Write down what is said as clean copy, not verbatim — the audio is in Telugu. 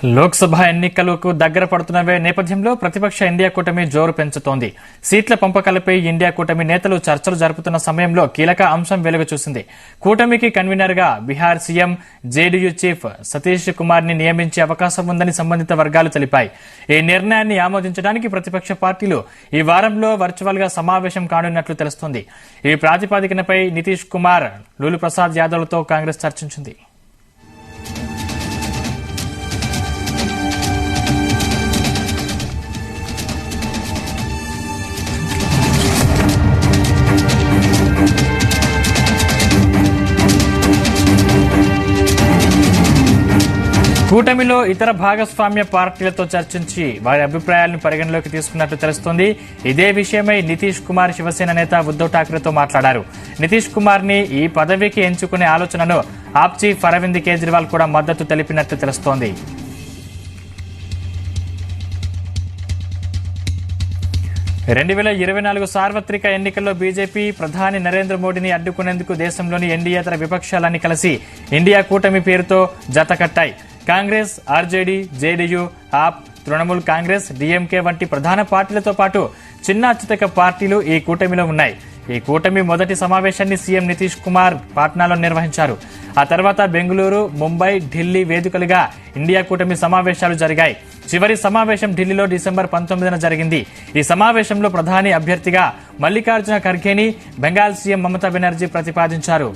లోక్సభ ఎన్నికలకు దగ్గర పడుతున్న నేపథ్యంలో ప్రతిపక్ష ఇండియా కూటమి జోరు పెంచుతోంది. సీట్ల పంపకాలపై ఇండియా కూటమి నేతలు చర్చలు జరుపుతున్న సమయంలో కీలక అంశం వెలుగు చూసింది. కూటమికి కన్వీనర్ గా Bihar CM JDU chief Satish Kumar ని నియమించే అవకాశం ఉందని సంబంధిత వర్గాలు తెలిపాయి. ఈ నిర్ణయాన్ని ఆమోదించడానికి ప్రతిపక్ష పార్టీలు ఈ వారంలో వర్చువల్ గా సమావేశం కానున్నట్లు తెలుస్తోంది. ఈ ప్రాతిపదికనపై నితీష్ కుమార్, లూలు ప్రసాద్ యాదవ్లతో కాంగ్రెస్ చర్చించింది. కూటమిలో ఇతర భాగస్వామ్య పార్టీలతో చర్చించి వారి అభిప్రాయాలను పరిగణలోకి తీసుకున్నట్లు తెలుస్తోంది. ఇదే విషయమై నితీష్ కుమార్ శివసేన నేత ఉద్దవ్ ఠాక్రేతో మాట్లాడారు. నితీష్ కుమార్ ని ఈ పదవికి ఎంచుకునే ఆలోచనను ఆప్ చీఫ్ అరవింద్ కేజ్రీవాల్ కూడా మద్దతు తెలిపినట్లు తెలుస్తోంది. 2024 సార్వత్రిక ఎన్నికల్లో బీజేపీ ప్రధాని నరేంద్ర మోడీని అడ్డుకునేందుకు దేశంలోని ఎన్డీయేతర విపక్షాలన్నీ కలిసి ఇండియా కూటమి పేరుతో జతకట్టాయి. కాంగ్రెస్, ఆర్జేడీ, జేడీయూ, ఆప్, తృణమూల్ కాంగ్రెస్, డీఎంకే వంటి ప్రధాన పార్టీలతో పాటు చిన్న చితక పార్టీలు ఈ కూటమిలో ఉన్నాయి. ఈ కూటమి మొదటి సమావేశాన్ని సీఎం నితీష్ కుమార్ పాట్నాలో నిర్వహించారు. ఆ తర్వాత బెంగళూరు, ముంబై, ఢిల్లీ వేదికలుగా ఇండియా కూటమి సమావేశాలు జరిగాయి. చివరి సమావేశం ఢిల్లీలో డిసెంబర్ 19న జరిగింది. ఈ సమావేశంలో ప్రధాని అభ్యర్థిగా మల్లికార్జున ఖర్గేని బెంగాల్ సీఎం మమతా బెనర్జీ ప్రతిపాదించారు.